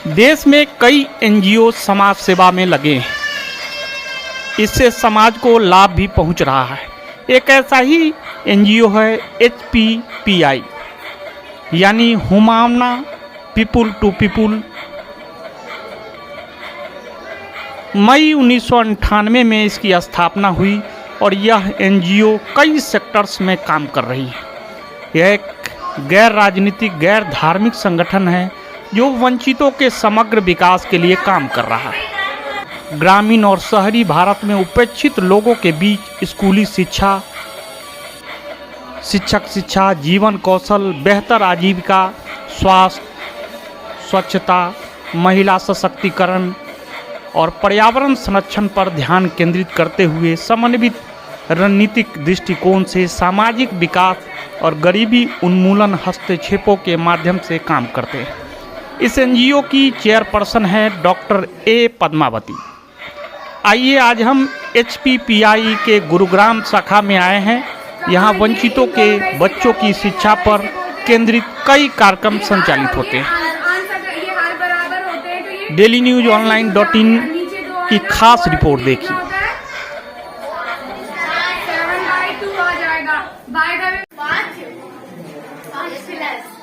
देश में कई एनजीओ समाज सेवा में लगे हैं। इससे समाज को लाभ भी पहुंच रहा है। एक ऐसा ही एनजीओ है HPPI यानी हुमाना पीपुल टू पीपुल। मई 1998 में इसकी स्थापना हुई और यह एनजीओ कई सेक्टर्स में काम कर रही है। यह एक गैर राजनीतिक गैर धार्मिक संगठन है जो वंचितों के समग्र विकास के लिए काम कर रहा है। ग्रामीण और शहरी भारत में उपेक्षित लोगों के बीच स्कूली शिक्षा, शिक्षक शिक्षा, जीवन कौशल, बेहतर आजीविका, स्वास्थ्य, स्वच्छता, महिला सशक्तिकरण और पर्यावरण संरक्षण पर ध्यान केंद्रित करते हुए समन्वित रणनीतिक दृष्टिकोण से सामाजिक विकास और गरीबी उन्मूलन हस्तक्षेपों के माध्यम से काम करते हैं। इस एनजीओ की चेयरपर्सन है डॉक्टर ए पद्मावती। आइए आज हम HPPI के गुरुग्राम शाखा में आए हैं। यहाँ वंचितों के बच्चों की शिक्षा पर केंद्रित कई कार्यक्रम संचालित होते हैं। DailyNewsOnline.in की खास रिपोर्ट देखिए।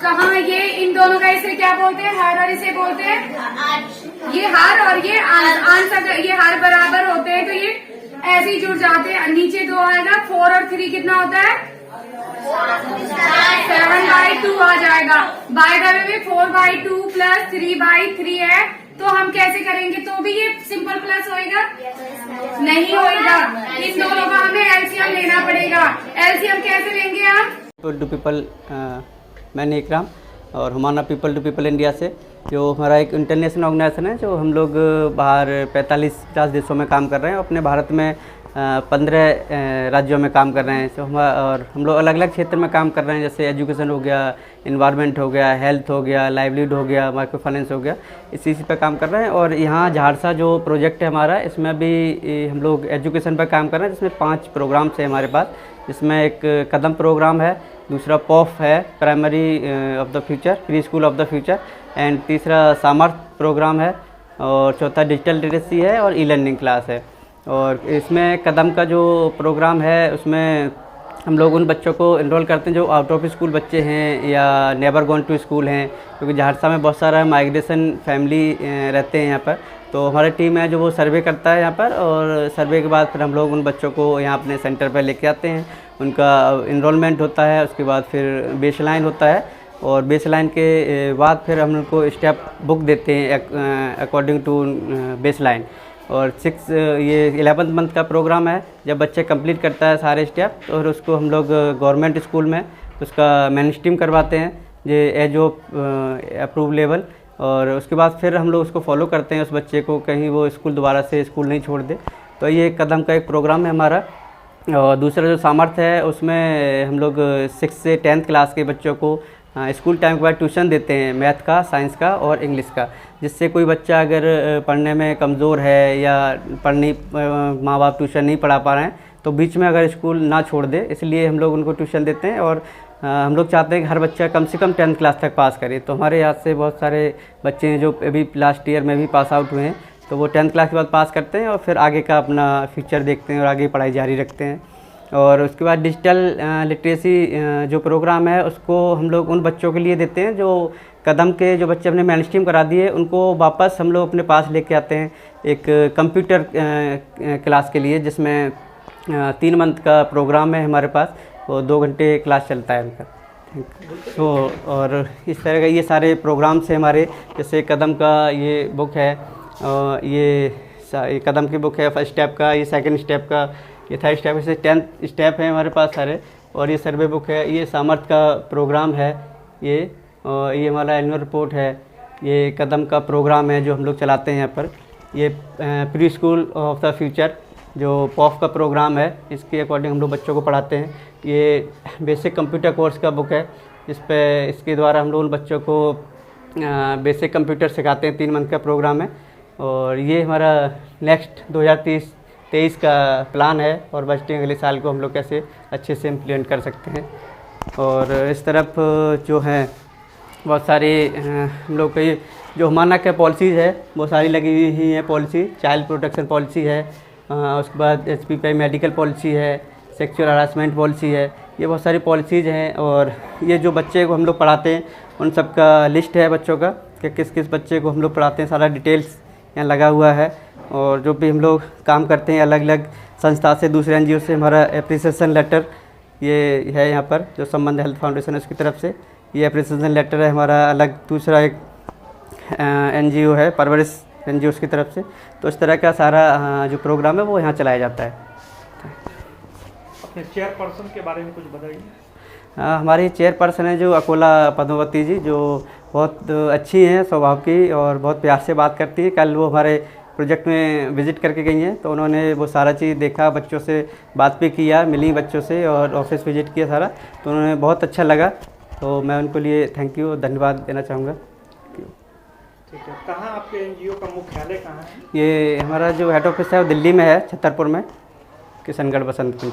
कहाँ ये इन दोनों का इसे क्या बोलते हैं? हर और इसे बोलते हैं ये हर और ये आंसर, ये हर बराबर होते हैं तो ये ऐसे ही जुड़ जाते हैं। नीचे 2 आएगा, 4 और 3 कितना होता है? 7/2 आ जाएगा। बाय द वे में 4/2 प्लस 3/3 है तो हम कैसे करेंगे? तो भी ये सिंपल प्लस होएगा? नहीं होएगा। इन दोनों का हमें एलसीएम लेना पड़ेगा। एलसीएम कैसे लेंगे आप? पीपल टू पीपल, मैं नेकराम और Humana people to people India से, जो हमारा एक इंटरनेशनल ऑर्गेनाइजेशन है जो हम लोग बाहर 45-50 देशों में काम कर रहे हैं। अपने भारत में 15 राज्यों में काम कर रहे हैं। और हम लोग अलग अलग क्षेत्र में काम कर रहे हैं, जैसे एजुकेशन हो गया, इन्वायरमेंट हो गया, हेल्थ हो गया, लाइवलीहुड हो गया, माइक्रो फाइनेंस हो गया, इसी पे काम कर रहे हैं। और यहाँ झारसा जो प्रोजेक्ट है हमारा, इसमें भी हम लोग एजुकेशन पर काम कर रहे हैं, जिसमें 5 प्रोग्राम्स है हमारे पास। इसमें एक कदम प्रोग्राम है, दूसरा पॉफ है, primary of the future, pre school of the future, and तीसरा सामर्थ प्रोग्राम है, और चौथा डिजिटल लिटरेसी है, और ई-लर्निंग क्लास है। और इसमें कदम का जो प्रोग्राम है उसमें हम लोग उन बच्चों को इनरोल करते हैं जो आउट ऑफ स्कूल बच्चे हैं या नेवर गॉन टू स्कूल हैं, क्योंकि झारसा में बहुत सारा माइग्रेशन फैमिली रहते हैं यहाँ पर। तो हमारी टीम है जो वो सर्वे करता है यहाँ पर, और सर्वे के बाद फिर हम लोग उन बच्चों को यहाँ अपने सेंटर पर लेके आते हैं। उनका इनरोलमेंट होता है, उसके बाद फिर बेसलाइन होता है, और बेसलाइन के बाद फिर हम उनको स्टेप बुक देते हैं अकॉर्डिंग टू बेसलाइन। और 11th मंथ का प्रोग्राम है। जब बच्चे कंप्लीट करता है सारे स्टेप, और उसको हम लोग गवर्नमेंट स्कूल में उसका मेन स्ट्रीम करवाते हैं ये एज ऑफ अप्रूव लेवल। और उसके बाद फिर हम लोग उसको फॉलो करते हैं उस बच्चे को, कहीं वो स्कूल दोबारा से स्कूल नहीं छोड़ दे। तो ये कदम का एक प्रोग्राम है हमारा। और दूसरा जो सामर्थ्य है उसमें हम लोग 6 से 10th क्लास के बच्चों को स्कूल टाइम के बाद ट्यूशन देते हैं, मैथ का, साइंस का और इंग्लिश का। जिससे कोई बच्चा अगर पढ़ने में कमज़ोर है या माँ बाप ट्यूशन नहीं पढ़ा पा रहे हैं तो बीच में अगर स्कूल ना छोड़ दे, इसलिए हम लोग उनको ट्यूशन देते हैं। और हम लोग चाहते हैं कि हर बच्चा कम से कम 10th क्लास तक पास करे। तो हमारे यहाँ से बहुत सारे बच्चे हैं जो अभी लास्ट ईयर में भी पास आउट हुए हैं, तो वो 10th क्लास के बाद पास करते हैं और फिर आगे का अपना फ्यूचर देखते हैं और आगे पढ़ाई जारी रखते हैं। और उसके बाद डिजिटल लिटरेसी जो प्रोग्राम है उसको हम लोग उन बच्चों के लिए देते हैं जो कदम के जो बच्चे अपने मेन स्ट्रीम करा दिए, उनको वापस हम लोग अपने पास लेके आते हैं एक कंप्यूटर क्लास के लिए, जिसमें 3 मंथ का प्रोग्राम है हमारे पास। वो 2 घंटे क्लास चलता है उनका। तो और इस तरह का ये सारे प्रोग्राम्स हैं हमारे। जैसे कदम का ये बुक है, ये कदम की बुक है, फर्स्ट स्टेप का, ये सेकंड स्टेप का, ये थर्ड स्टेप, से 10th स्टेप है हमारे पास सारे। और ये सर्वे बुक है, ये सामर्थ का प्रोग्राम है, ये हमारा एनुअल रिपोर्ट है, ये कदम का प्रोग्राम है जो हम लोग चलाते हैं यहाँ पर। ये pre school of the future जो पॉफ का प्रोग्राम है, इसके अकॉर्डिंग हम लोग बच्चों को पढ़ाते हैं। ये बेसिक कंप्यूटर कोर्स का बुक है, इसके द्वारा हम लोग उन बच्चों को बेसिक कंप्यूटर सिखाते हैं। 3 मंथ का प्रोग्राम है। और ये हमारा नेक्स्ट 2023 का प्लान है, और बजट अगले साल को हम लोग कैसे अच्छे से इम्प्लीमेंट कर सकते हैं। और इस तरफ जो है बहुत सारी हम लोग की जो हमारा के पॉलिसीज़ है वो सारी लगी हुई हैं पॉलिसी। चाइल्ड प्रोटेक्शन पॉलिसी है, उसके बाद एचपी पे मेडिकल पॉलिसी है, सेक्सुअल हरासमेंट पॉलिसी है। ये बहुत सारी पॉलिसीज़ हैं और ये जो बच्चे को हम लोग पढ़ाते हैं उन सब का लिस्ट है बच्चों का कि किस किस बच्चे को हम लोग पढ़ाते हैं, सारा डिटेल्स यहाँ लगा हुआ है। और जो भी हम लोग काम करते हैं अलग अलग संस्था से, दूसरे एनजीओ से, हमारा एप्रिसिएशन लेटर ये है यहाँ पर जो संबंध हेल्थ फाउंडेशन है उसकी तरफ से। ये एप्रिसिएशन लेटर है हमारा। अलग दूसरा एक एनजीओ है परवरिश एनजीओ की तरफ से। तो इस तरह का सारा जो प्रोग्राम है वो यहाँ चलाया जाता है। अपने चेयरपर्सन के बारे में कुछ बताइए। हमारी चेयरपर्सन है जो अकोला पद्मावती जी, जो बहुत अच्छी हैं स्वभाव की और बहुत प्यार से बात करती है। कल वो हमारे प्रोजेक्ट में विज़िट करके गई हैं तो उन्होंने वो सारा चीज़ देखा, बच्चों से बात भी किया, मिली बच्चों से और ऑफिस विज़िट किया सारा, तो उन्होंने बहुत अच्छा लगा। तो मैं उनको लिए थैंक यू धन्यवाद देना चाहूँगा। ठीक है, कहाँ आपके एनजीओ का मुख्यालय कहाँ है? ये हमारा जो हेड ऑफिस है वो दिल्ली में है, छतरपुर में, किशनगढ़ बसंत कुंज।